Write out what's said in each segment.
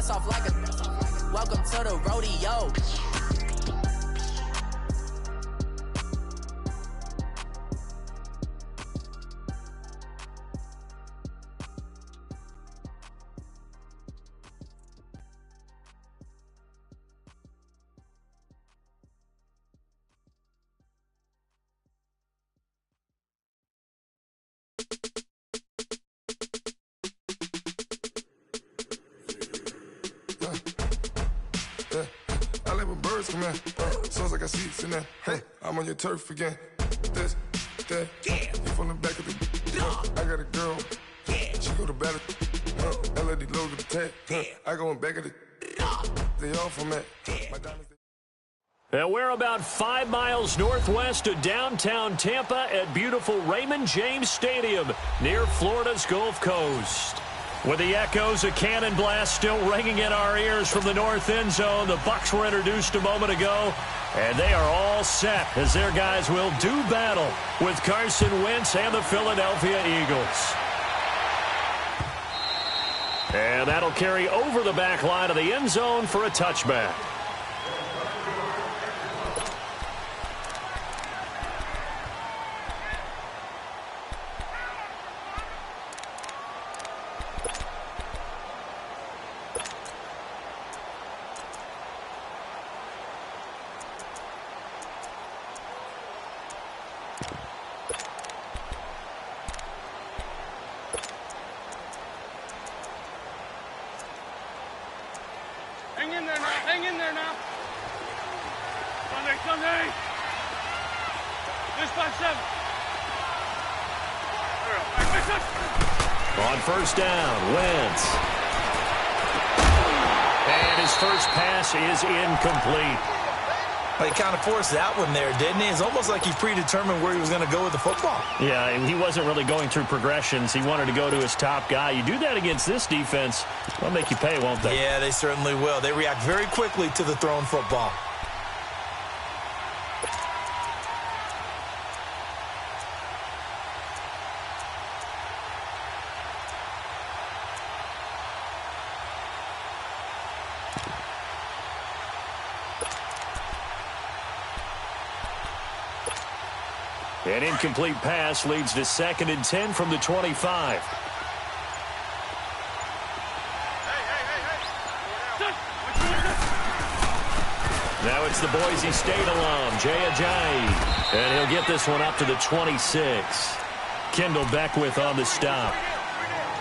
bust off like a welcome to the rodeo. I let my birds come in. Sounds like I see it in there. I'm on your turf again. This, that. You from the back of the. I got a girl. She go to battle. LAD logo the tag. I go in back of the. They all from that. My diamonds. And we're about 5 miles northwest of downtown Tampa at beautiful Raymond James Stadium near Florida's Gulf Coast. With the echoes of cannon blast still ringing in our ears from the north end zone, the Bucs were introduced a moment ago, and they are all set as their guys will do battle with Carson Wentz and the Philadelphia Eagles. And that'll carry over the back line of the end zone for a touchback. Hang in there now. Sunday. This 5-7. On first down, Wentz. And his first pass is incomplete. Well, he kind of forced that one there, didn't he? It's almost like he predetermined where he was going to go with the football. Yeah, and he wasn't really going through progressions. He wanted to go to his top guy. You do that against this defense, they'll make you pay, won't they? Yeah, they certainly will. They react very quickly to the thrown football. An incomplete pass leads to 2nd and 10 from the 25. Now it's the Boise State alum, Jay Ajayi. And he'll get this one up to the 26. Kendall Beckwith on the stop.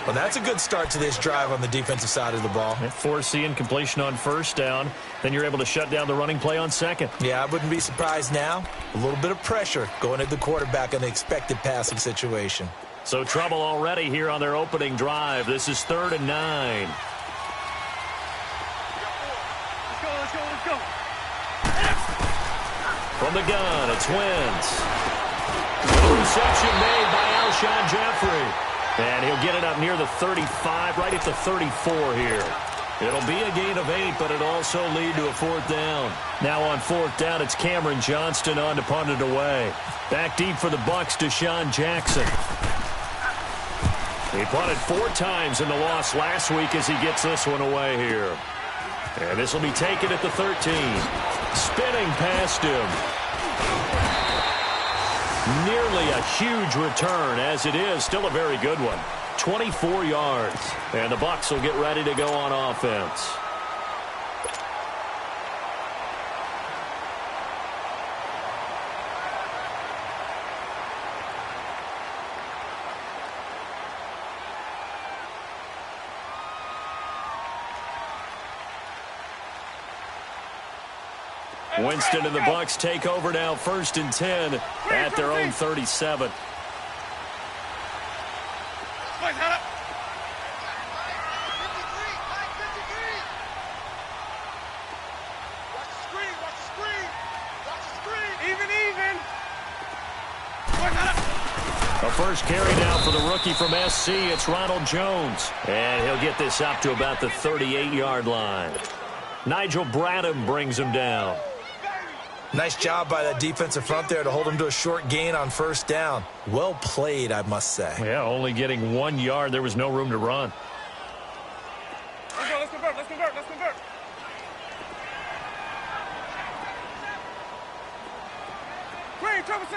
Well, that's a good start to this drive on the defensive side of the ball. Force the incompletion on first down. Then you're able to shut down the running play on second. Yeah, I wouldn't be surprised now. A little bit of pressure going at the quarterback in the expected passing situation. So trouble already here on their opening drive. This is 3rd and 9. Let's go. From the gun, it's Wentz. Reception made by Alshon Jeffrey. And he'll get it up near the 35, right at the 34 here. It'll be a gain of 8, but it'll also lead to a 4th down. Now on 4th down, it's Cameron Johnston on to punt it away. Back deep for the Bucs, Deshaun Jackson. He punted 4 times in the loss last week as he gets this one away here. And this will be taken at the 13. Spinning past him. Nearly a huge return, as it is still a very good one. 24 yards. And the Bucs will get ready to go on offense. Winston and the Bucs take over now, 1st and 10 at their own 37. A first carry now for the rookie from SC. It's Ronald Jones. And he'll get this up to about the 38-yard line. Nigel Bradham brings him down. Nice job by that defensive front there to hold him to a short gain on 1st down. Well played, I must say. Yeah, only getting 1 yard. There was no room to run. Let's convert. convert. Green, triple C.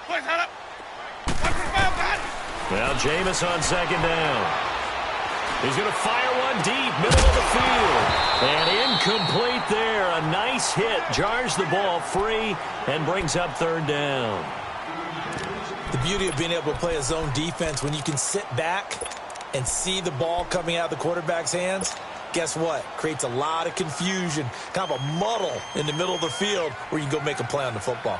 Please, head up. 145, got it. Now Jameis on second down. He's going to fire one deep, middle of the field. And incomplete there. A nice hit. Jars the ball free and brings up third down. The beauty of being able to play a zone defense when you can sit back and see the ball coming out of the quarterback's hands, guess what? Creates a lot of confusion, kind of a muddle in the middle of the field where you can go make a play on the football.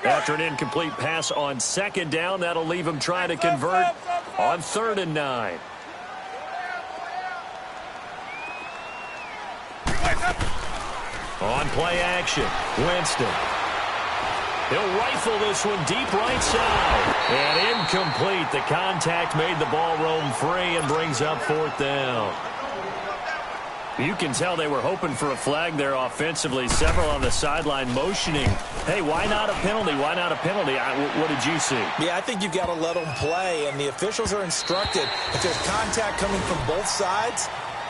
After an incomplete pass on second down, that'll leave him trying to convert on 3rd and 9. On play action, Winston. He'll rifle this one deep right side. And incomplete. The contact made the ball roam free and brings up 4th down. You can tell they were hoping for a flag there offensively. Several on the sideline motioning. Hey, why not a penalty? Why not a penalty? What did you see? Yeah, I think you've got to let them play, and the officials are instructed. If there's contact coming from both sides,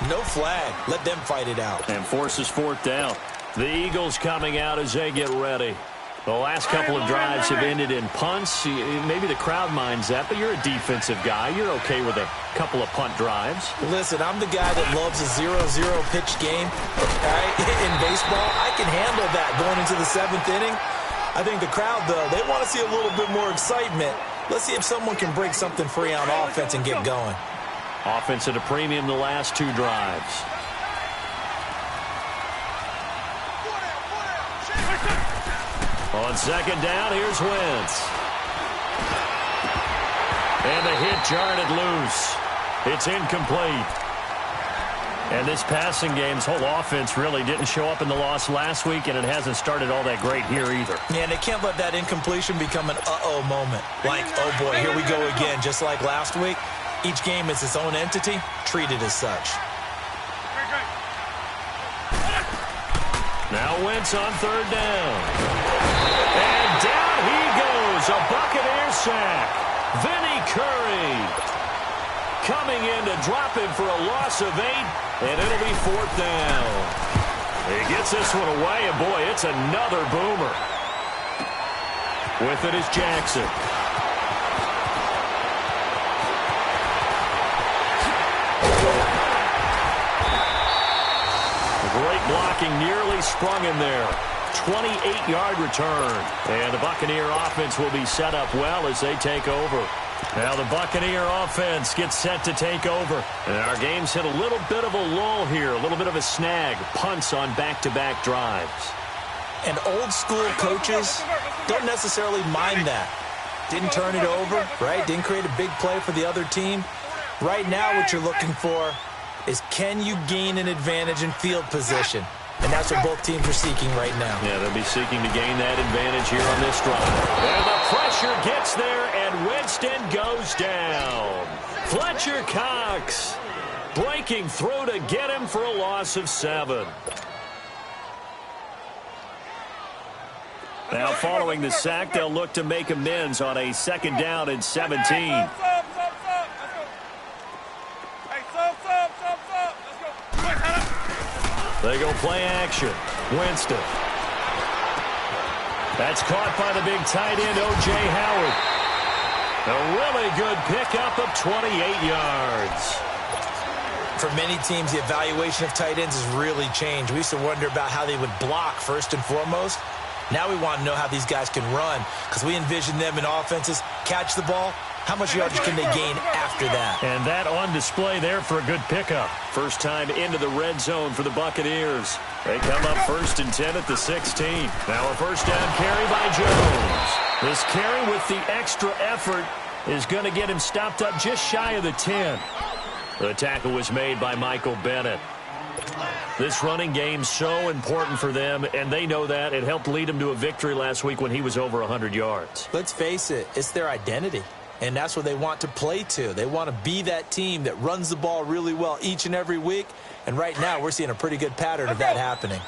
no flag. Let them fight it out. And forces 4th down. The Eagles coming out as they get ready. The last couple of drives have ended in punts. Maybe the crowd minds that, but you're a defensive guy. You're okay with a couple of punt drives. Listen, I'm the guy that loves a 0-0 pitch game. Right? In baseball, I can handle that going into the 7th inning. I think the crowd, though, they want to see a little bit more excitement. Let's see if someone can break something free on offense and get going. Offense at a premium the last 2 drives. On second down, here's Wentz. And the hit jarred it loose. It's incomplete. And this passing game's whole offense really didn't show up in the loss last week, and it hasn't started all that great here either. Yeah, and they can't let that incompletion become an uh-oh moment. Like, oh boy, here we go again, just like last week. Each game is its own entity, treated as such. Now Wentz on 3rd down. And down he goes. A Buccaneer sack. Vinny Curry coming in to drop him for a loss of 8, and it'll be 4th down. He gets this one away, and boy, it's another boomer. With it is Jackson. Great blocking, nearly sprung him there. 28-yard return. And the Buccaneer offense will be set up well as they take over. Now the Buccaneer offense gets set to take over. And our game's hit a little bit of a lull here, a little bit of a snag. Punts on back-to-back drives. And old-school coaches don't necessarily mind that. Didn't turn it over, right? Didn't create a big play for the other team. Right now what you're looking for is can you gain an advantage in field position? And that's what both teams are seeking right now. Yeah, they'll be seeking to gain that advantage here on this drive. And the pressure gets there, and Winston goes down. Fletcher Cox breaking through to get him for a loss of 7. Now, following the sack, they'll look to make amends on a 2nd down and 17. They go play action. Winston. That's caught by the big tight end, O.J. Howard. A really good pickup of 28 yards. For many teams, the evaluation of tight ends has really changed. We used to wonder about how they would block first and foremost. Now we want to know how these guys can run because we envision them in offenses, catch the ball. How much yardage can they gain after that? And that on display there for a good pickup. First time into the red zone for the Buccaneers. They come up 1st and 10 at the 16. Now a first down carry by Jones. This carry with the extra effort is going to get him stopped up just shy of the 10. The tackle was made by Michael Bennett. This running game's so important for them, and they know that. It helped lead them to a victory last week when he was over 100 yards. Let's face it, it's their identity. And that's what they want to play to. They want to be that team that runs the ball really well each and every week. And right now, we're seeing a pretty good pattern of that happening.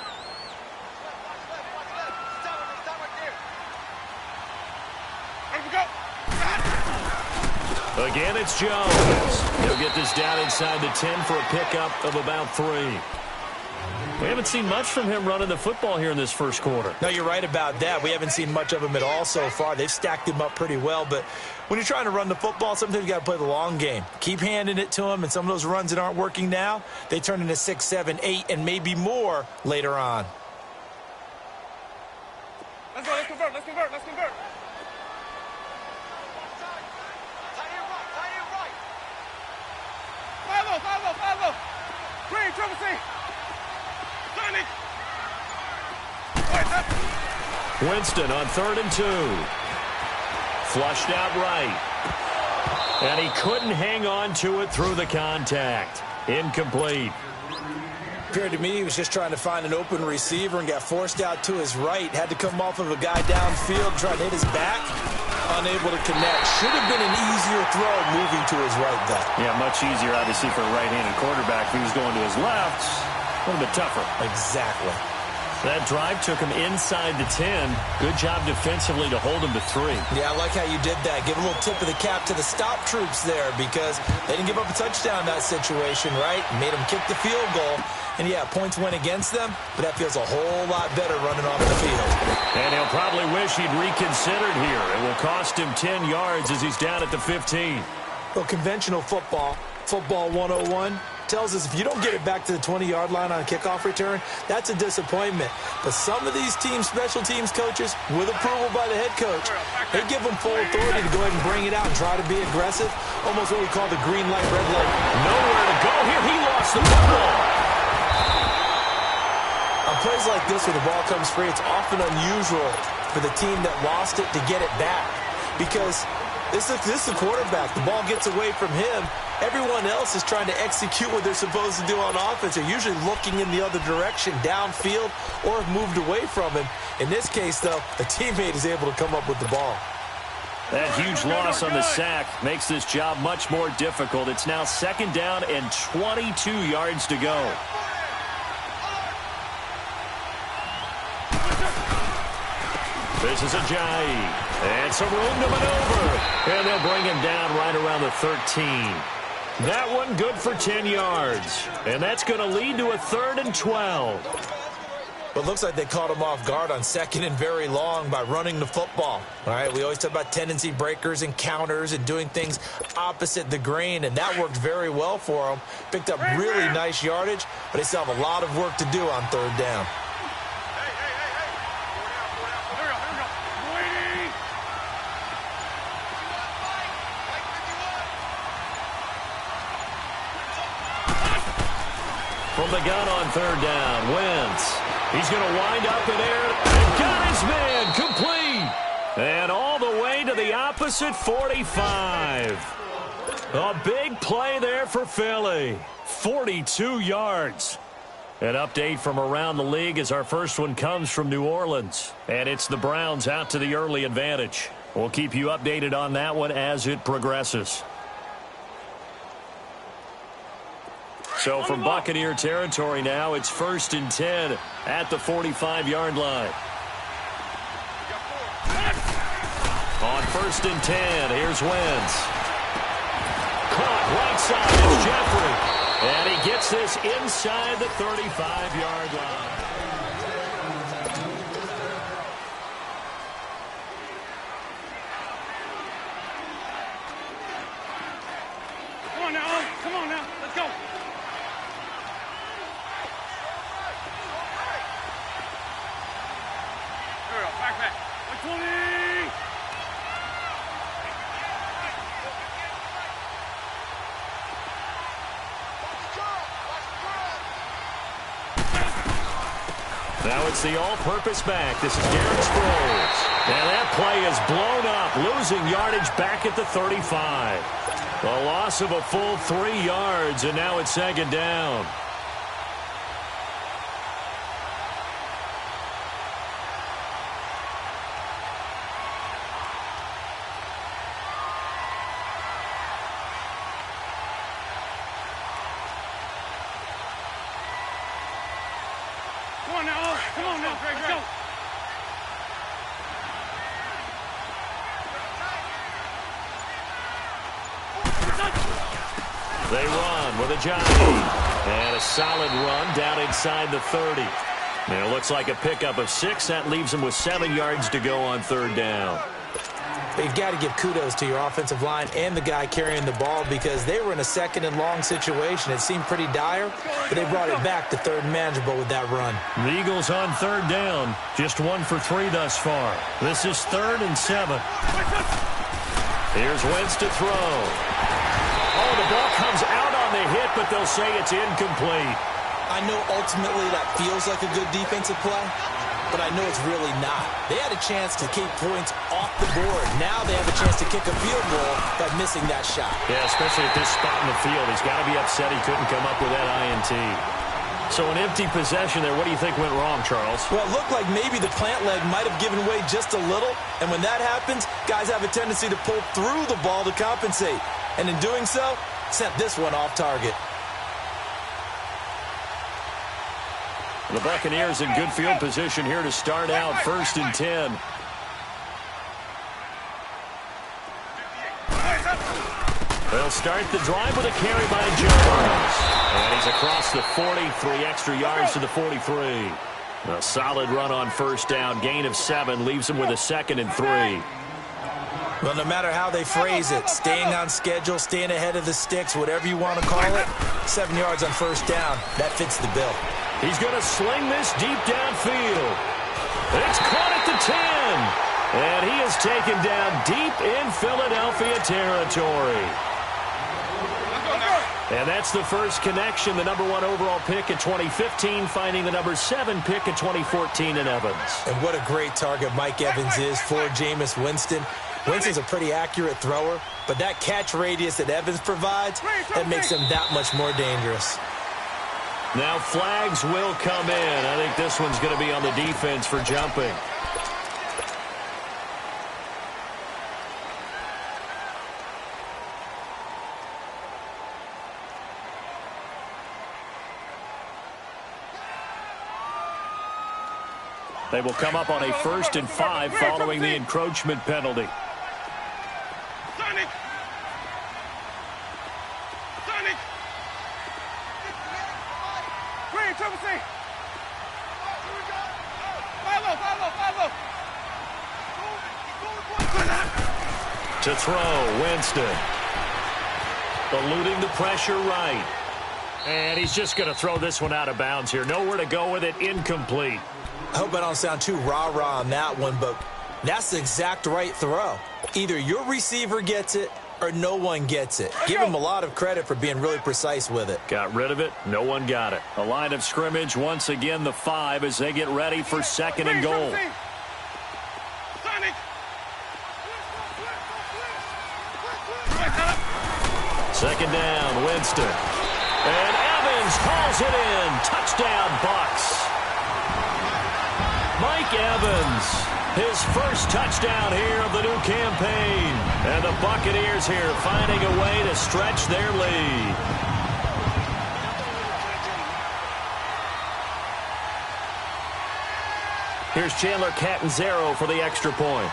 Again, it's Jones. He'll get this down inside the 10 for a pickup of about 3. We haven't seen much from him running the football here in this first quarter. No, you're right about that. We haven't seen much of him at all so far. They've stacked him up pretty well, but when you're trying to run the football, sometimes you got to play the long game. Keep handing it to him, and some of those runs that aren't working now, they turn into 6, 7, 8, and maybe more later on. Let's go, let's convert. 5-0. Green, triple C. Sonic. Winston on 3rd and 2. Flushed out right. And he couldn't hang on to it through the contact. Incomplete. Appeared to me he was just trying to find an open receiver and got forced out to his right. Had to come off of a guy downfield, trying to hit his back. Unable to connect. Should have been an easier throw moving to his right there. Yeah, much easier, obviously, for a right-handed quarterback. If he was going to his left, a little bit tougher. Exactly. That drive took him inside the 10. Good job defensively to hold him to 3. Yeah, I like how you did that. Give a little tip of the cap to the stop troops there because they didn't give up a touchdown in that situation, right? Made them kick the field goal. And, yeah, points went against them, but that feels a whole lot better running off the field. And he'll probably wish he'd reconsidered here. It will cost him 10 yards as he's down at the 15. Well, conventional football 101, tells us if you don't get it back to the 20-yard line on a kickoff return, that's a disappointment. But some of these teams, special teams coaches, with approval by the head coach, they give them full authority to go ahead and bring it out and try to be aggressive, almost what we call the green light, red light. Nowhere to go here. He lost the football. On plays like this where the ball comes free, it's often unusual for the team that lost it to get it back because this is the quarterback. The ball gets away from him. Everyone else is trying to execute what they're supposed to do on offense. They're usually looking in the other direction, downfield, or have moved away from him. In this case, though, a teammate is able to come up with the ball. That huge loss on the sack makes this job much more difficult. It's now 2nd down and 22 yards to go. This is Ajayi. And some room to maneuver. And they'll bring him down right around the 13. That one good for 10 yards. And that's going to lead to a 3rd and 12. But it looks like they caught him off guard on 2nd and very long by running the football. All right, we always talk about tendency breakers and counters and doing things opposite the grain, and that worked very well for them. Picked up really nice yardage, but they still have a lot of work to do on 3rd down. From the gun on 3rd down, Wentz. He's going to wind up in air and got his man complete. And all the way to the opposite 45. A big play there for Philly. 42 yards. An update from around the league as our first one comes from New Orleans. And it's the Browns out to the early advantage. We'll keep you updated on that one as it progresses. So from Buccaneer territory now, it's 1st and 10 at the 45-yard line. On 1st and 10, here's Wentz. Caught right side, it's Jeffrey. And he gets this inside the 35-yard line. Come on now, let's go. Back. 120. Now it's the all-purpose back. This is Darren Sproles. And that play is blown up, losing yardage back at the 35. A loss of a full 3 yards, and now it's 2nd down. Come on now, Greg, go. They run with a jockey. And a solid run down inside the 30. Now, it looks like a pickup of 6. That leaves them with 7 yards to go on third down. You've got to give kudos to your offensive line and the guy carrying the ball because they were in a second and long situation. It seemed pretty dire, but they brought it back to third and manageable with that run. The Eagles on third down. Just 1 for 3 thus far. This is 3rd and 7. Here's Wentz to throw. Oh, the ball comes out on the hit, but they'll say it's incomplete. I know ultimately that feels like a good defensive play, but I know it's really not. They had a chance to keep points off the board. Now they have a chance to kick a field goal by missing that shot. Yeah, especially at this spot in the field. He's got to be upset he couldn't come up with that INT. So an empty possession there. What do you think went wrong, Charles? Well, it looked like maybe the plant leg might have given way just a little, and when that happens, guys have a tendency to pull through the ball to compensate. And in doing so, sent this one off target. The Buccaneers in good field position here to start out 1st and 10. They'll start the drive with a carry by Jones. And he's across the 40, 3 extra yards to the 43. A solid run on first down, gain of 7, leaves him with a 2nd and 3. Well, no matter how they phrase it, staying on schedule, staying ahead of the sticks, whatever you want to call it, 7 yards on first down, that fits the bill. He's going to sling this deep downfield. It's caught at the 10. And he is taken down deep in Philadelphia territory. And that's the first connection, the number 1 overall pick in 2015, finding the number 7 pick in 2014 in Evans. And what a great target Mike Evans is for Jameis Winston. Winston's a pretty accurate thrower, but that catch radius that Evans provides, that makes him that much more dangerous. Now flags will come in. I think this one's going to be on the defense for jumping. They will come up on a 1st and 5 following the encroachment penalty. To throw, Winston. Eluding the pressure right. And he's just going to throw this one out of bounds here. Nowhere to go with it, incomplete. I hope I don't sound too rah-rah on that one, but that's the exact right throw. Either your receiver gets it or no one gets it. Give him a lot of credit for being really precise with it. Got rid of it. No one got it. A line of scrimmage, once again the 5 as they get ready for 2nd and goal. Second down, Winston. And Evans calls it in. Touchdown, Bucs. Mike Evans, his first touchdown here of the new campaign. And the Buccaneers here finding a way to stretch their lead. Here's Chandler Catanzaro for the extra point.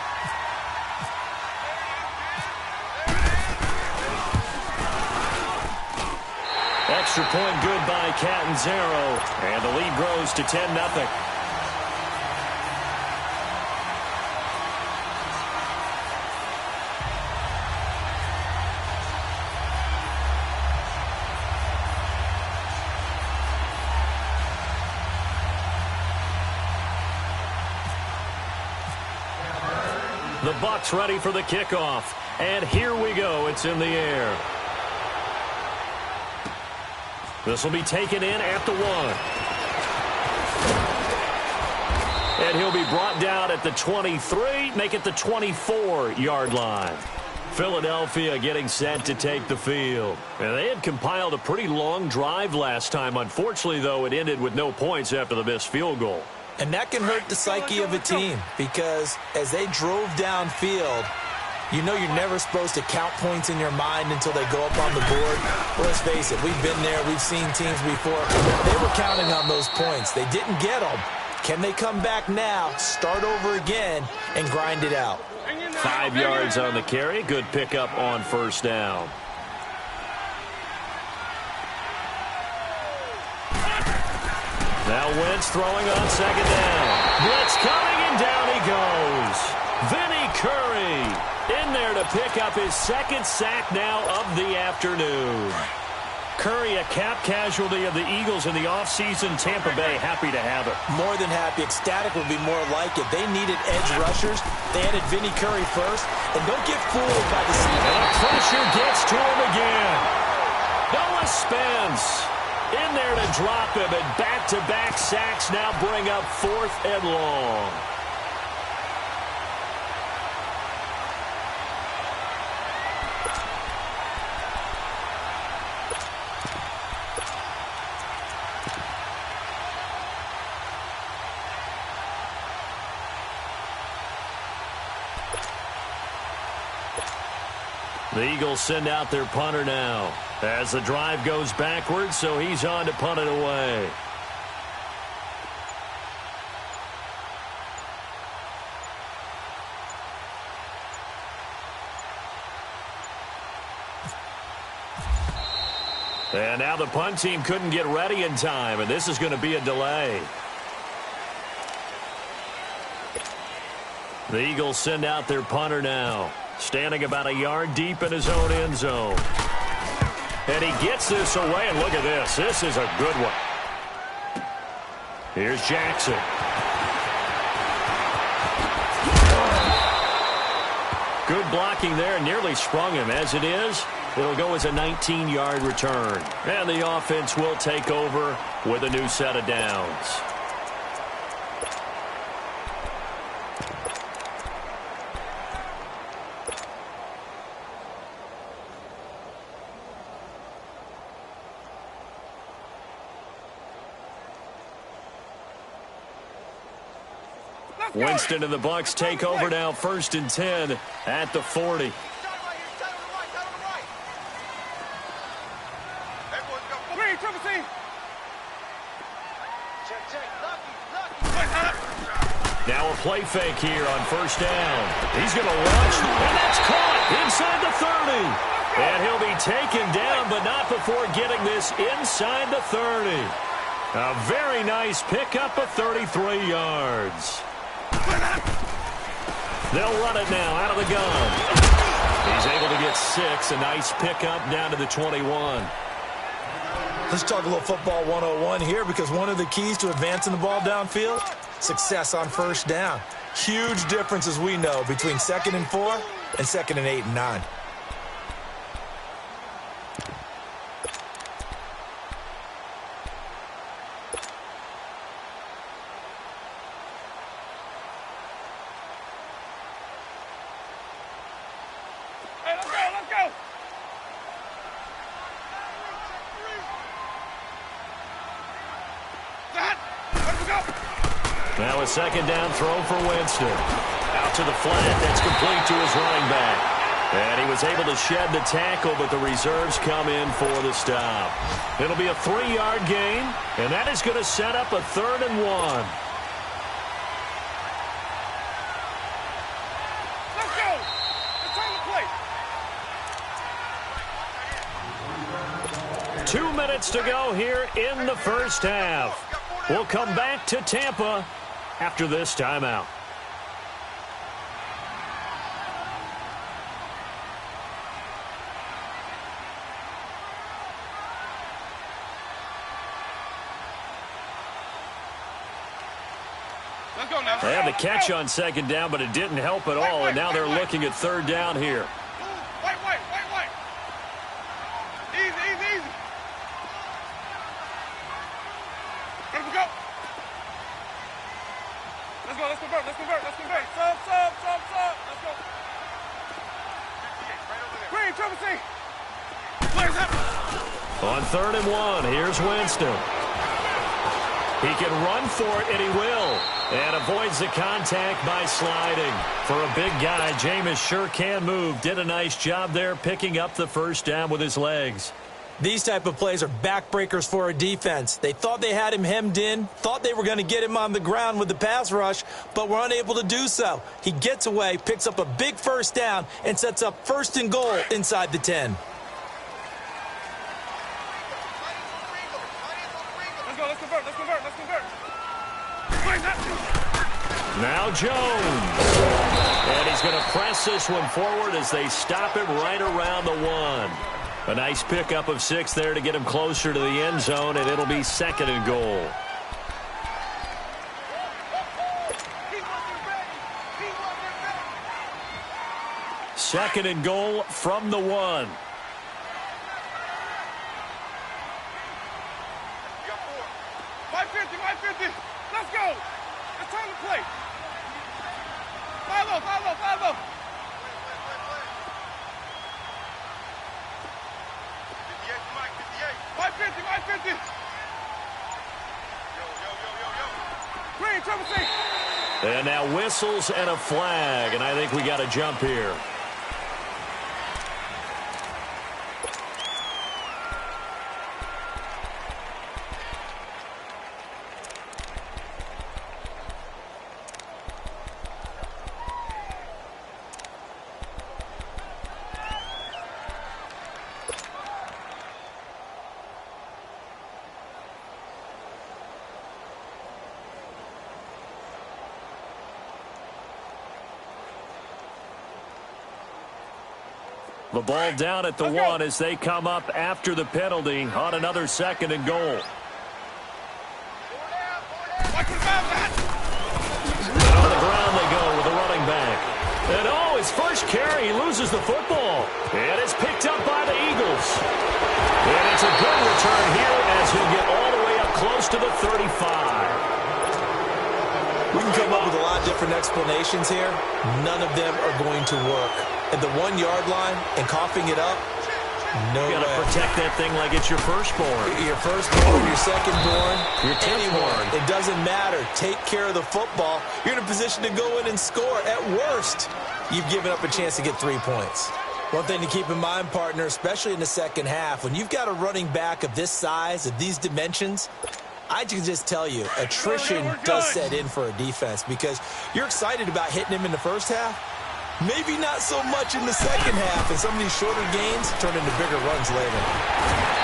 Extra point good by Catanzaro. And the lead grows to 10-0. The Bucs ready for the kickoff. And here we go. It's in the air. This will be taken in at the 1. And he'll be brought down at the 23, make it the 24-yard line. Philadelphia getting set to take the field. And they had compiled a pretty long drive last time. Unfortunately, though, it ended with no points after the missed field goal. And that can hurt the psyche of a team because as they drove downfield, you know you're never supposed to count points in your mind until they go up on the board. Well, let's face it, we've been there. We've seen teams before. They were counting on those points. They didn't get them. Can they come back now, start over again, and grind it out? 5 yards on the carry. Good pickup on first down. Now Wentz throwing on second down. Blitz coming, and down he goes. Vinny Curry in there to pick up his second sack now of the afternoon. Curry, a cap casualty of the Eagles in the offseason. Tampa Bay happy to have it. More than happy. Ecstatic would be more like it. They needed edge rushers. They added Vinny Curry first. And don't get fooled by the season. And the pressure gets to him again. Noah Spence in there to drop him. And back-to-back sacks now bring up 4th and long. The Eagles send out their punter now as the drive goes backwards, so he's on to punt it away. And now the punt team couldn't get ready in time, and this is going to be a delay. The Eagles send out their punter now. Standing about a yard deep in his own end zone. And he gets this away, and look at this. This is a good one. Here's Jackson. Good blocking there, nearly sprung him. As it is, it'll go as a 19-yard return. And the offense will take over with a new set of downs. Winston and the Bucs take over now, 1st and 10 at the 40. Now a play fake here on 1st down. He's going to launch, and that's caught inside the 30. And he'll be taken down, but not before getting this inside the 30. A very nice pickup of 33 yards. They'll run it now out of the gun. He's able to get 6. A nice pickup down to the 21. Let's talk a little football 101 here, because one of the keys to advancing the ball downfield, success on 1st down. Huge difference, as we know, between 2nd and 4 and 2nd and 8 and 9. Now a 2nd down throw for Winston. Out to the flat. That's complete to his running back. And he was able to shed the tackle, but the reserves come in for the stop. It'll be a 3-yard gain, and that is going to set up a 3rd and 1. Let's go! Let's turn the plate. 2 minutes to go here in the 1st half. We'll come back to Tampa after this timeout. Let's go now. They had the catch on 2nd down, but it didn't help at all, and now they're looking at 3rd down here. Wait. Easy. Ready to go. Let's convert. Sub. Let's go. Green, Triple C. Players up. On 3rd and 1, here's Winston. He can run for it, and he will. And avoids the contact by sliding. For a big guy, Jameis sure can move. Did a nice job there picking up the 1st down with his legs. These type of plays are backbreakers for a defense. They thought they had him hemmed in, thought they were going to get him on the ground with the pass rush, but were unable to do so. He gets away, picks up a big 1st down, and sets up 1st and goal inside the 10. Let's go. Let's convert. Now Jones. And he's going to press this one forward as they stop him right around the 1. A nice pickup of 6 there to get him closer to the end zone, and it'll be 2nd and goal. Second and goal from the 1. Let's go. It's time to play. Follow. 550. Green, triple C. And now whistles and a flag, and I think we got a jump here. The ball down at the 1 as they come up after the penalty on another 2nd and goal. And on the ground they go with the running back. And his first carry, he loses the football. And it's picked up by the Eagles. And it's a good return here as he'll get all the way up close to the 35. We can come up with a lot of different explanations here. None of them are going to work. At the 1-yard line and coughing it up, no way. You gotta protect that thing like it's your firstborn. Your firstborn, your secondborn, your anyone. It doesn't matter. Take care of the football. You're in a position to go in and score. At worst, you've given up a chance to get 3 points. One thing to keep in mind, partner, especially in the second half, when you've got a running back of this size, of these dimensions, I can just tell you, attrition does set in for a defense because you're excited about hitting him in the first half. Maybe not so much in the second half, and some of these shorter gains turn into bigger runs later.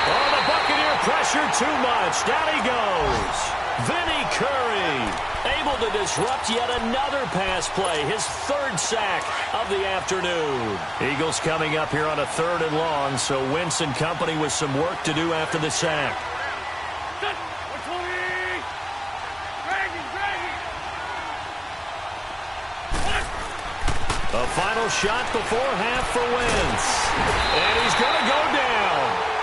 Oh, the Buccaneer pressure too much. Down he goes. Vinny Curry able to disrupt yet another pass play. His 3rd sack of the afternoon. Eagles coming up here on a 3rd and long, so Wentz and company with some work to do after the sack. A final shot before half for Wentz. And he's going to go down.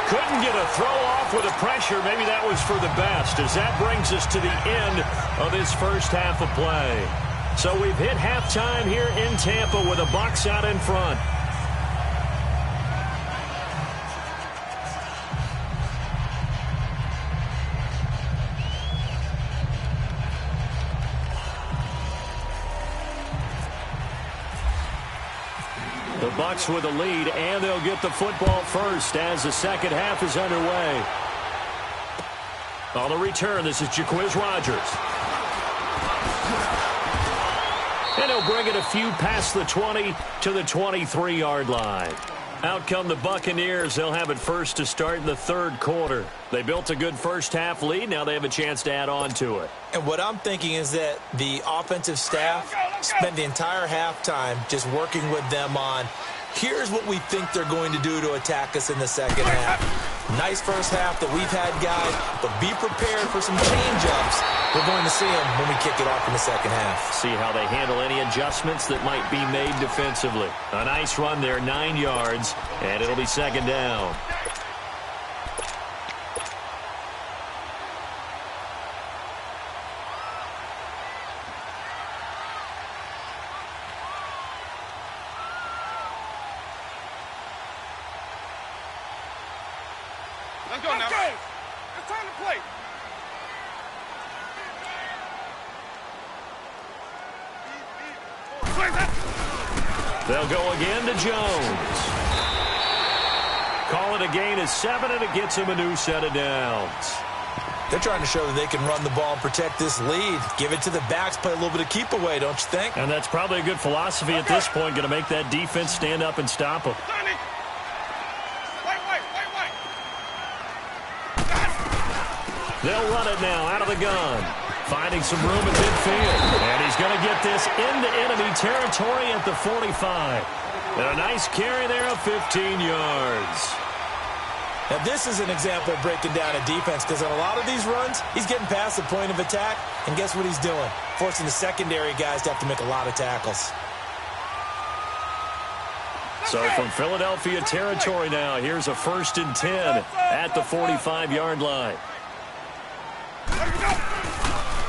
Couldn't get a throw off with the pressure. Maybe that was for the best, as that brings us to the end of this first half of play. So we've hit halftime here in Tampa with the Bucs out in front. The Bucs with a lead, and they'll get the football first as the second half is underway. On the return, this is Jaquiz Rodgers. And he'll bring it a few past the 20 to the 23-yard line. Out come the Buccaneers. They'll have it first to start in the 3rd quarter. They built a good first half lead. Now they have a chance to add on to it. And what I'm thinking is that the offensive staff spent the entire halftime just working with them on, here's what we think they're going to do to attack us in the second half. Nice first half that we've had, guys, but be prepared for some change-ups. We're going to see them when we kick it off in the second half. See how they handle any adjustments that might be made defensively. A nice run there, 9 yards, and it'll be 2nd down. Let's go now. It's time to play. They'll go again to Jones. Call it a gain of 7, and it gets him a new set of downs. They're trying to show that they can run the ball and protect this lead. Give it to the backs, play a little bit of keep away, don't you think? And that's probably a good philosophy at this point, going to make that defense stand up and stop them. They'll run it now out of the gun. Finding some room in midfield. And he's going to get this into enemy territory at the 45. And a nice carry there of 15 yards. Now, this is an example of breaking down a defense because on a lot of these runs, he's getting past the point of attack, and guess what he's doing? Forcing the secondary guys to have to make a lot of tackles. So from Philadelphia territory now, here's a 1st and 10 at the 45-yard line.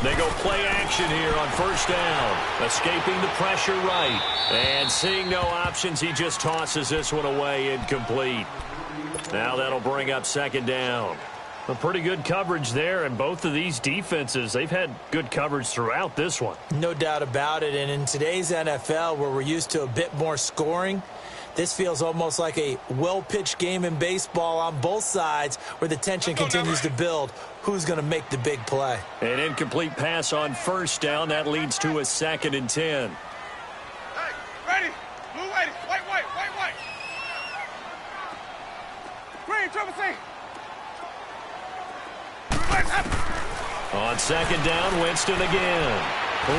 They go play action here on 1st down. Escaping the pressure right. And seeing no options, he just tosses this one away, incomplete. Now that'll bring up 2nd down. A pretty good coverage there, and both of these defenses, they've had good coverage throughout this one. No doubt about it, and in today's NFL, where we're used to a bit more scoring, this feels almost like a well-pitched game in baseball on both sides where the tension continues to build. Who's going to make the big play? An incomplete pass on 1st down. That leads to a 2nd and 10. Hey, ready. Blue, white, white. Green, triple C. On 2nd down, Winston again.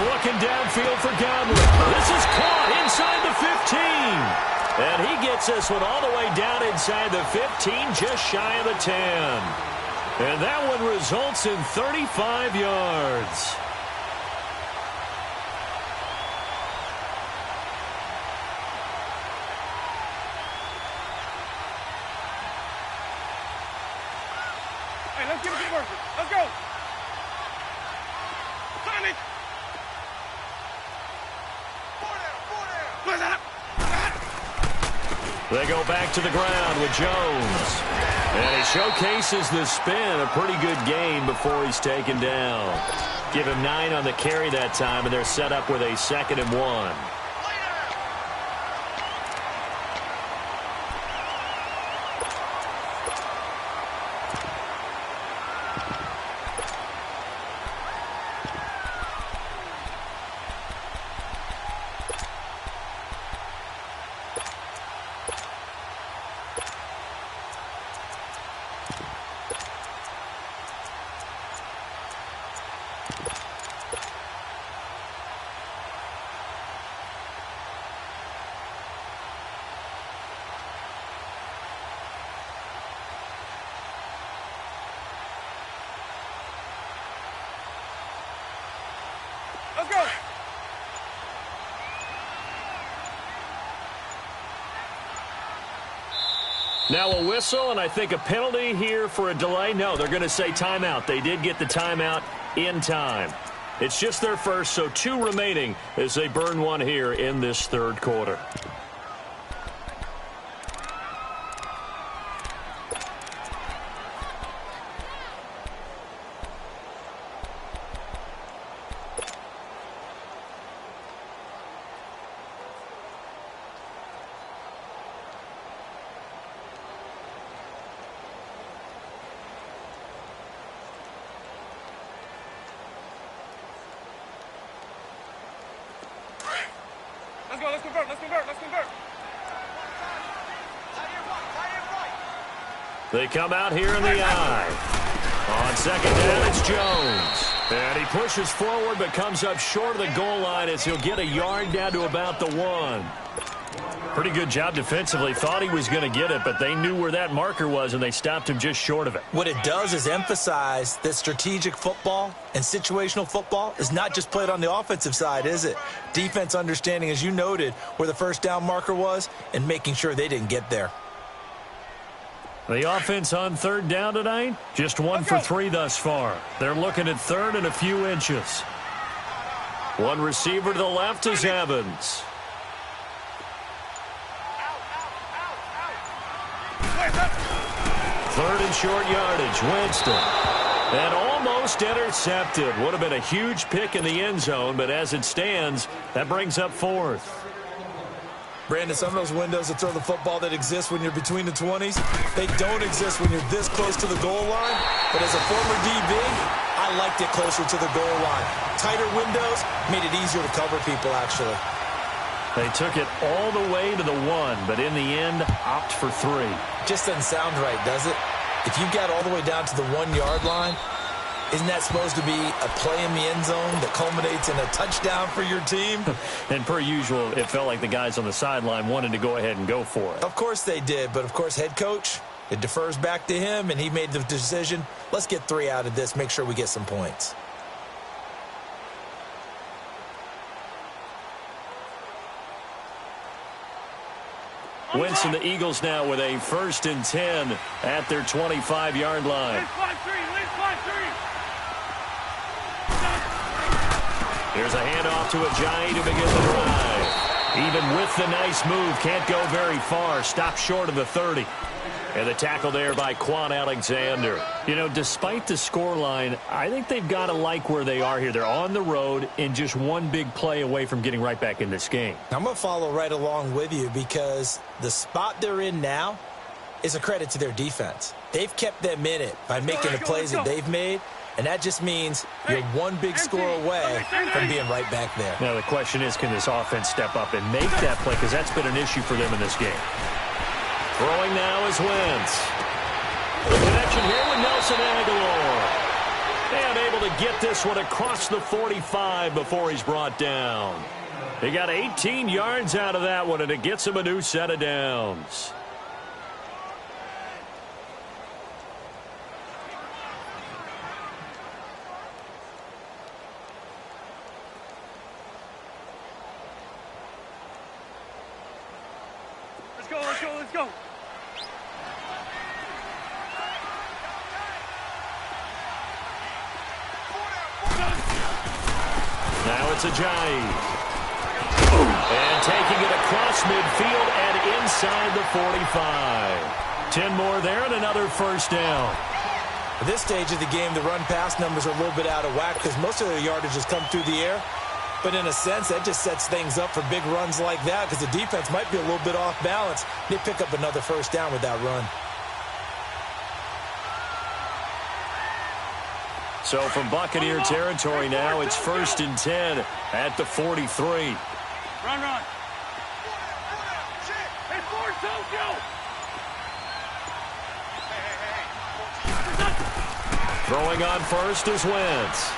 Looking downfield for Godwin. This is caught inside the 15. And he gets this one all the way down inside the 15, just shy of the 10. And that one results in 35 yards. Hey, let's get it to work. Let's go. Sonic. 4 down. Close that up. They go back to the ground with Jones. And he showcases the spin. A pretty good gain before he's taken down. Give him 9 on the carry that time, and they're set up with a 2nd and 1. Let's go. Now a whistle, and I think a penalty here for a delay. No, they're going to say timeout. They did get the timeout in time. It's just their first, so 2 remaining as they burn one here in this 3rd quarter. Let's go. Let's convert. They come out here in the eye. On 2nd down, it's Jones. And he pushes forward but comes up short of the goal line as he'll get a yard down to about the 1. Pretty good job defensively. Thought he was going to get it, but they knew where that marker was, and they stopped him just short of it. What it does is emphasize that strategic football and situational football is not just played on the offensive side, is it? Defense understanding, as you noted, where the 1st down marker was and making sure they didn't get there. The offense on 3rd down tonight, just 1 for 3 thus far. They're looking at 3rd and a few inches. One receiver to the left is Evans. 3rd and short yardage, Winston. And almost intercepted. Would have been a huge pick in the end zone, but as it stands, that brings up 4th. Brandon, some of those windows to throw the football that exist when you're between the 20s, they don't exist when you're this close to the goal line. But as a former DB, I liked it closer to the goal line. Tighter windows made it easier to cover people, actually. They took it all the way to the 1, but in the end, opt for 3. Just doesn't sound right, does it? If you got all the way down to the 1-yard line, Isn't that supposed to be a play in the end zone that culminates in a touchdown for your team? And per usual, it felt like the guys on the sideline wanted to go ahead and go for it. Of course they did, but of course head coach, it defers back to him, and he made the decision, let's get 3 out of this, make sure we get some points. Wentz and the Eagles now with a 1st and 10 at their 25-yard line. Here's a handoff to Ajayi to begin the drive. Even with the nice move, can't go very far. Stopped short of the 30. And the tackle there by Quan Alexander. You know, despite the scoreline, I think they've got to like where they are here. They're on the road and just one big play away from getting right back in this game. I'm going to follow right along with you because the spot they're in now is a credit to their defense. They've kept them in it by making the plays that they've made, and that just means you're one big score away from being right back there. Now, the question is, can this offense step up and make that play? Because that's been an issue for them in this game. Throwing now is Wentz. The connection here with Nelson Aguilar. And able to get this one across the 45 before he's brought down. He got 18 yards out of that one, and it gets him a new set of downs. Let's go, let's go, let's go. Now it's Ajayi. And taking it across midfield and inside the 45. 10 more there and another 1st down. At this stage of the game, the run-pass numbers are a little bit out of whack because most of their yardage has come through the air. But in a sense, that just sets things up for big runs like that because the defense might be a little bit off balance. They pick up another 1st down with that run. So from Buccaneer territory now, it's 1st and 10 at the 43. Run, run. Hey, forward, Tokyo. Throwing on first is Wentz.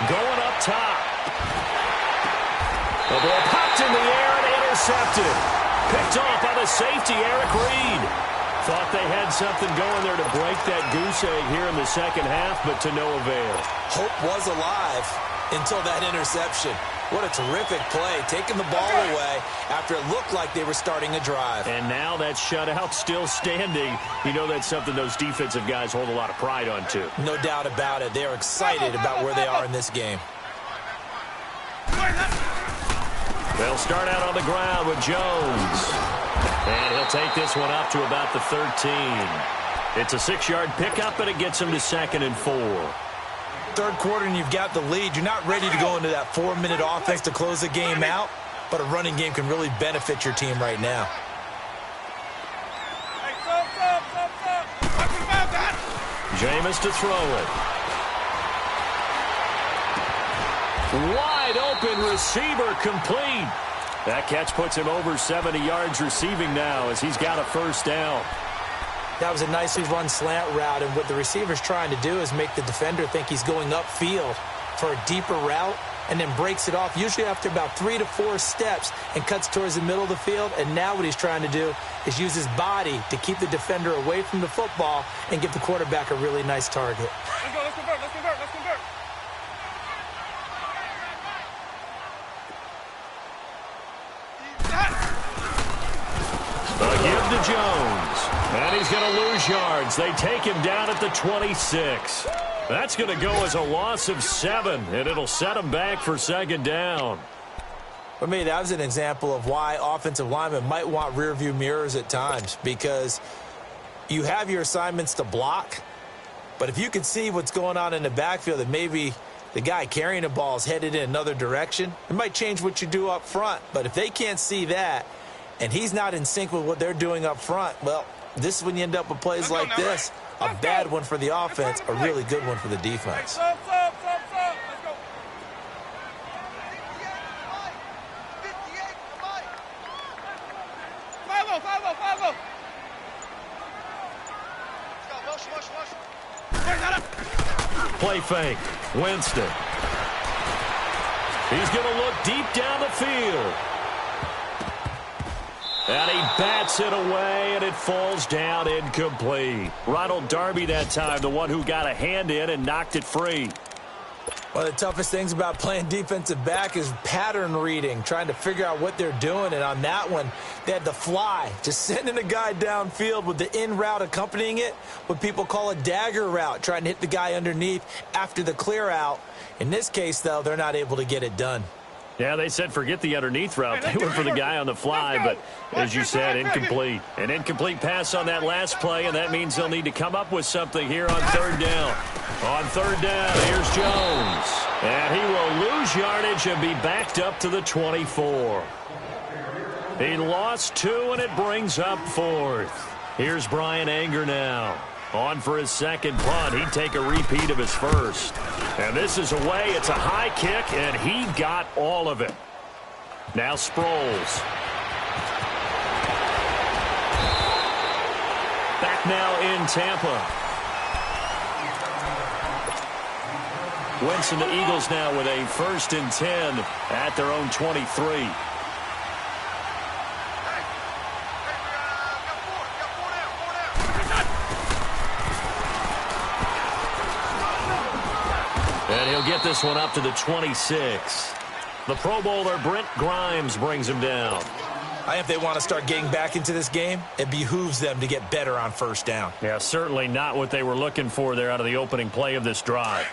Going up top. The ball popped in the air and intercepted. Picked off by the safety, Eric Reed. Thought they had something going there to break that goose egg here in the second half, but to no avail. Hope was alive until that interception. What a terrific play, taking the ball away after it looked like they were starting a drive. And now that shutout still standing. You know that's something those defensive guys hold a lot of pride on, too. No doubt about it. They're excited about where they are in this game. They'll start out on the ground with Jones. And he'll take this one up to about the 13. It's a 6-yard pickup, and it gets him to 2nd and 4. Third quarter, and you've got the lead. You're not ready to go into that 4-minute offense to close the game out, but a running game can really benefit your team right now. Hey, stop. Jameis to throw it. Wide open receiver complete. That catch puts him over 70 yards receiving now as he's got a 1st down. That was a nicely run slant route, and what the receiver's trying to do is make the defender think he's going upfield for a deeper route and then breaks it off, usually after about 3 to 4 steps, and cuts towards the middle of the field. And now what he's trying to do is use his body to keep the defender away from the football and give the quarterback a really nice target. Let's go, let's convert, let's convert, let's convert. The give to Jones. And he's going to lose yards. They take him down at the 26. That's going to go as a loss of 7, and it'll set him back for 2nd down. For me, that was an example of why offensive linemen might want rearview mirrors at times, because you have your assignments to block, but if you can see what's going on in the backfield, that maybe the guy carrying the ball is headed in another direction, it might change what you do up front. But if they can't see that, and he's not in sync with what they're doing up front, well, this is when you end up with plays like this. A bad one for the offense, a really good one for the defense. Stop. Let's go. Follow. Where's that up? play fake. Winston. He's going to look deep down the field. And he bats it away, and it falls down incomplete. Ronald Darby that time, the one who got a hand in and knocked it free. One of the toughest things about playing defensive back is pattern reading, trying to figure out what they're doing. And on that one, they had the fly, just sending a guy downfield with the in route accompanying it, what people call a dagger route, trying to hit the guy underneath after the clear out. In this case, though, they're not able to get it done. Yeah, they said forget the underneath route. They went for the guy on the fly, but as you said, incomplete. An incomplete pass on that last play, and that means they'll need to come up with something here on third down. On third down, here's Jones. And he will lose yardage and be backed up to the 24. He lost 2, and it brings up 4th. Here's Brian Anger now. On for his second punt. He'd take a repeat of his first. And this is away. It's a high kick, and he got all of it. Now Sproles. Back now in Tampa. Wentz and the Eagles now with a 1st and 10 at their own 23. And he'll get this one up to the 26. The Pro Bowler Brent Grimes brings him down. I think if they want to start getting back into this game, it behooves them to get better on first down. Yeah, certainly not what they were looking for there out of the opening play of this drive.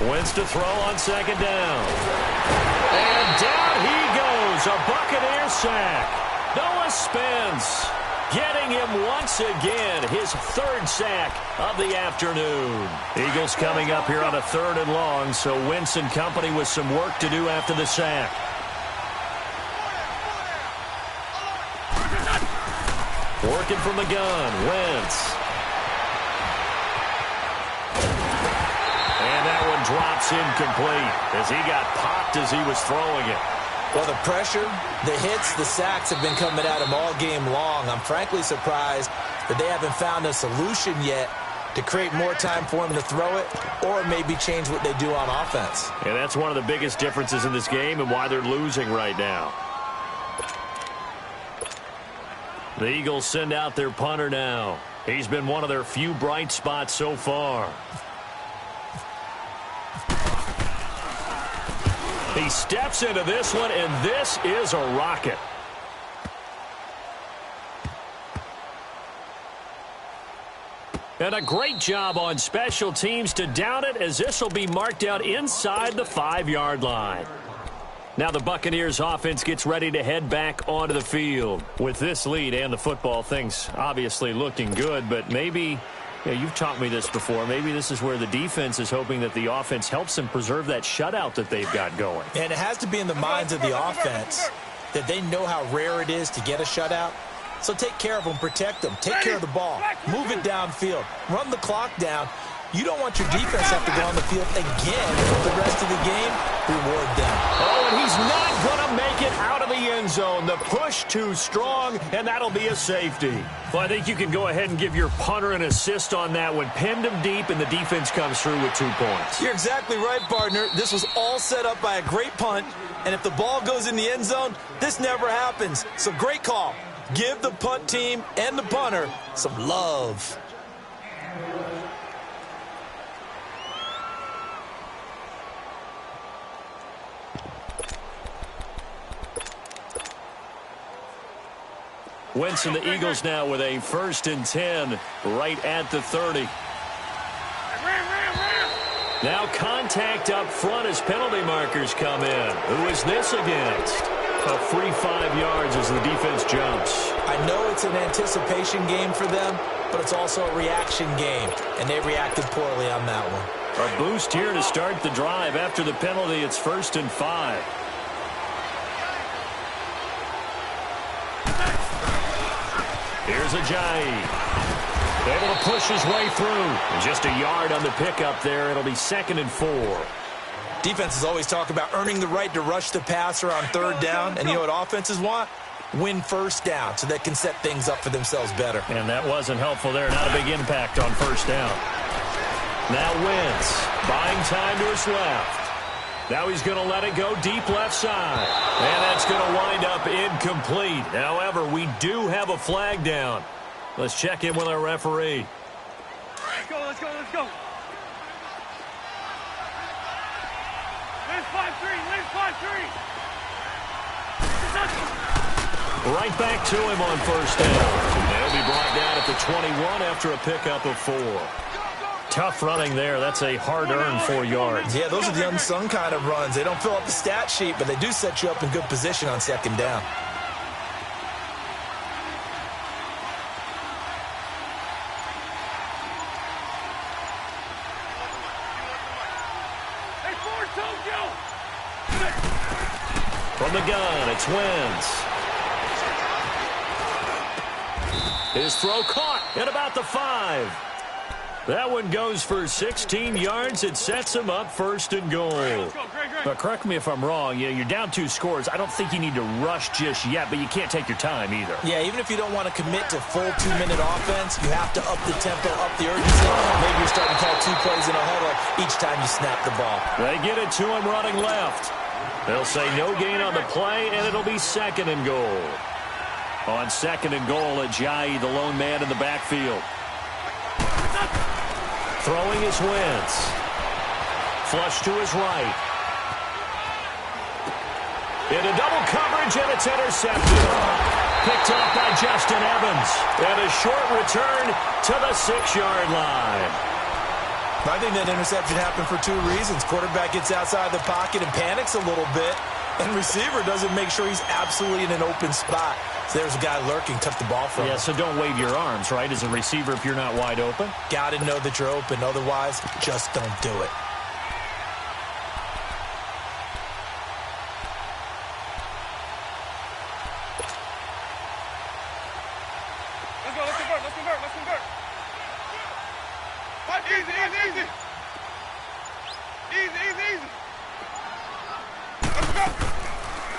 Wentz to throw on second down. And down he goes. A Buccaneer sack. Noah Spence getting him once again. His 3rd sack of the afternoon. Eagles coming up here on a 3rd and long, so Wentz and company with some work to do after the sack. Working from the gun, Wentz. And that one drops incomplete as he got popped as he was throwing it. Well, the pressure, the hits, the sacks have been coming at him all game long. I'm frankly surprised that they haven't found a solution yet to create more time for him to throw it or maybe change what they do on offense. And that's one of the biggest differences in this game and why they're losing right now. The Eagles send out their punter now. He's been one of their few bright spots so far. He steps into this one, and this is a rocket. And a great job on special teams to down it, as this will be marked out inside the 5-yard line. Now the Buccaneers offense gets ready to head back onto the field. With this lead and the football, things obviously looking good, but maybe, you've taught me this before, maybe this is where the defense is hoping that the offense helps them preserve that shutout that they've got going. And it has to be in the minds of the offense that they know how rare it is to get a shutout. So take care of them, protect them, take care of the ball, move it downfield, run the clock down. You don't want your defense to have to go on the field again for the rest of the game. Reward them. Oh, and he's not going to make it out of the end zone. The push too strong, and that'll be a safety. Well, I think you can go ahead and give your punter an assist on that one. Pinned him deep, and the defense comes through with 2 points. You're exactly right, partner. This was all set up by a great punt, and if the ball goes in the end zone, this never happens. So great call. Give the punt team and the punter some love. Wentz and the Eagles now with a 1st and 10 right at the 30. Now contact up front as penalty markers come in. Who is this against? A free 5 yards as the defense jumps. I know it's an anticipation game for them, but it's also a reaction game, and they reacted poorly on that one. A boost here to start the drive. After the penalty, it's 1st and 5. Here's Ajayi. Able to push his way through. And just a yard on the pickup there. It'll be 2nd and 4. Defenses always talk about earning the right to rush the passer on third down, and you know what offenses want? Win first down so they can set things up for themselves better. And that wasn't helpful there. Not a big impact on first down. Now Wentz buying time to his left. Now he's going to let it go deep left side. And that's going to wind up incomplete. However, we do have a flag down. Let's check in with our referee. Let's go, let's go, let's go. Let's 5-3, let's 5-3. Right back to him on first down. He'll be brought down at the 21 after a pickup of 4. Tough running there. That's a hard-earned 4 yards. Yeah, those are the unsung kind of runs. They don't fill up the stat sheet, but they do set you up in good position on second down. From the gun, it's Wentz. His throw caught at about the 5. That one goes for 16 yards. It sets him up first and goal. But correct me if I'm wrong. You're down 2 scores. I don't think you need to rush just yet, but you can't take your time either. Yeah, even if you don't want to commit to full 2-minute offense, you have to up the tempo, up the urgency. Maybe you're starting to call 2 plays in a huddle each time you snap the ball. They get it to him running left. They'll say no gain on the play, and it'll be second and goal. On second and goal, Ajayi, the lone man in the backfield. Throwing is Wentz. Flush to his right. Into double coverage, and it's intercepted. Picked off by Justin Evans. And a short return to the 6-yard line. I think that interception happened for 2 reasons. Quarterback gets outside the pocket and panics a little bit. And receiver doesn't make sure he's absolutely in an open spot. So there's a guy lurking, took the ball from him. Yeah, so don't wave your arms, right, as a receiver if you're not wide open? Got to know that you're open. Otherwise, just don't do it. Let's go, let's convert, let's convert, let's convert. Easy, easy, easy. Easy, easy, easy. Let's go.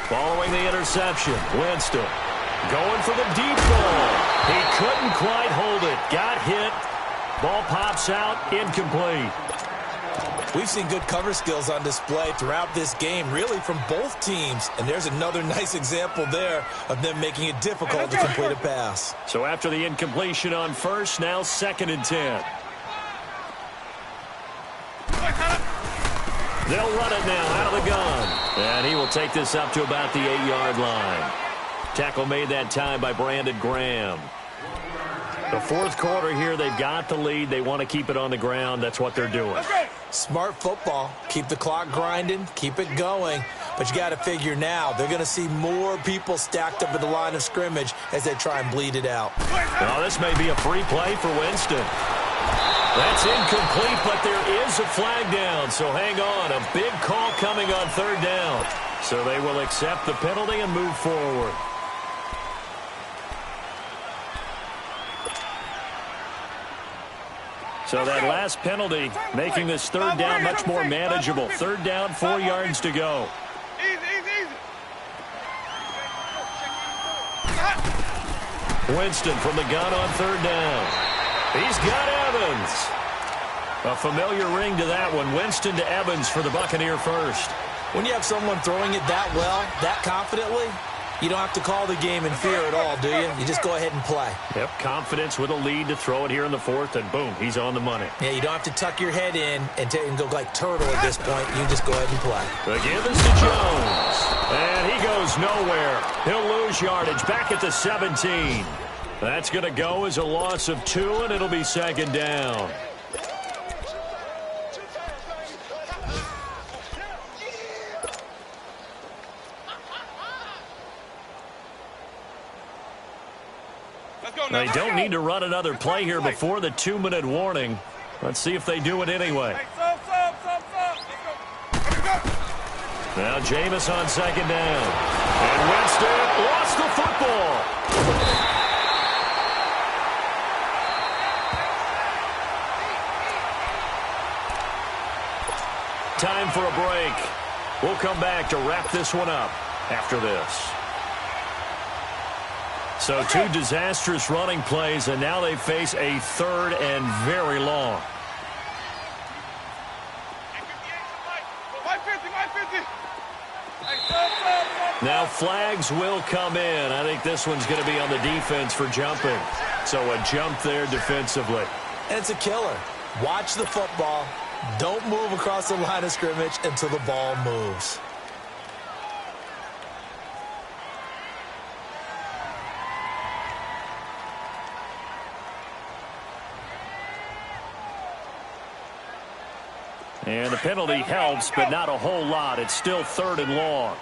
Following the interception, Winston going for the deep ball. He couldn't quite hold it. Got hit. Ball pops out, incomplete. We've seen good cover skills on display throughout this game, really from both teams. And there's another nice example there of them making it difficult to complete a pass. So after the incompletion on first, now second and 10. They'll run it now out of the gun. And he will take this up to about the 8-yard line. Tackle made that time by Brandon Graham. The fourth quarter here, they've got the lead. They want to keep it on the ground. That's what they're doing. Smart football. Keep the clock grinding. Keep it going. But you got to figure now, they're going to see more people stacked up at the line of scrimmage as they try and bleed it out. Now, this may be a free play for Winston. That's incomplete, but there is a flag down. So hang on. A big call coming on third down. So they will accept the penalty and move forward. So that last penalty making this third down much more manageable. Third down, 4 yards to go. Easy, easy, easy. Winston from the gun on third down. He's got Evans. A familiar ring to that one. Winston to Evans for the Buccaneer first. When you have someone throwing it that well, that confidently, you don't have to call the game in fear at all, do you? You just go ahead and play. Yep, confidence with a lead to throw it here in the fourth, and boom, he's on the money. Yeah, you don't have to tuck your head in and go like turtle at this point. You just go ahead and play. The give is to Jones. And he goes nowhere. He'll lose yardage back at the 17. That's going to go as a loss of 2, and it'll be second down. They don't need to run another play here before the 2-minute warning. Let's see if they do it anyway. Now Jameis on second down. And Winston lost the football. Time for a break. We'll come back to wrap this one up after this. So 2 disastrous running plays, and now they face a third and very long. 550. Now flags will come in. I think this one's going to be on the defense for jumping. So a jump there defensively. And it's a killer. Watch the football. Don't move across the line of scrimmage until the ball moves. And the penalty helps, but not a whole lot. It's still 3rd and long.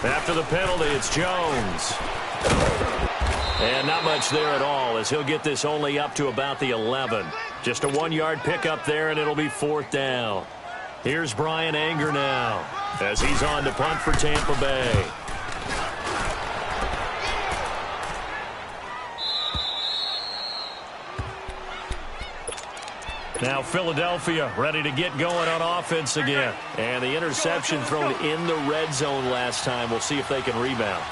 After the penalty, it's Jones. And not much there at all, as he'll get this only up to about the 11. Just a 1-yard pickup there, and it'll be 4th down. Here's Brian Anger now, as he's on to punt for Tampa Bay. Now Philadelphia ready to get going on offense again. And the interception thrown in the red zone last time. We'll see if they can rebound.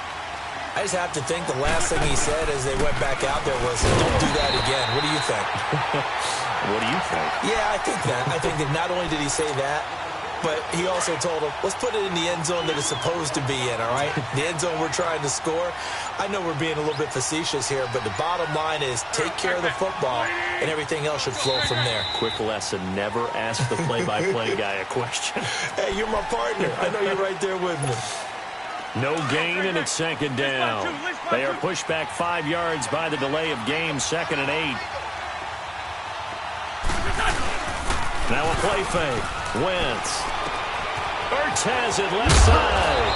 I just have to think the last thing he said as they went back out there was, don't do that again. What do you think? What do you think? Yeah, I think that. I think that not only did he say that, but he also told him, let's put it in the end zone that it's supposed to be in, all right? The end zone we're trying to score. I know we're being a little bit facetious here, but the bottom line is take care of the football, and everything else should flow from there. Quick lesson, never ask the play-by-play guy a question. Hey, you're my partner. I know you're right there with me. No gain, and it's 2nd down. They are pushed back 5 yards by the delay of game, 2nd and 8. Now a play fake. Wentz. Ertz has it left side.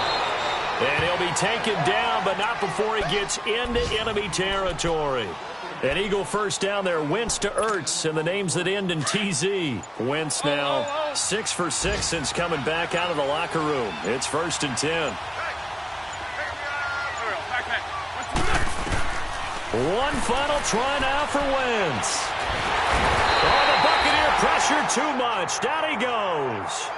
And he'll be taken down, but not before he gets into enemy territory. An Eagle first down there. Wentz to Ertz, and the names that end in TZ. Wentz now 6 for 6 since coming back out of the locker room. It's 1st and 10. One final try now for Wentz. Oh, the Buccaneer pressure too much. Down he goes.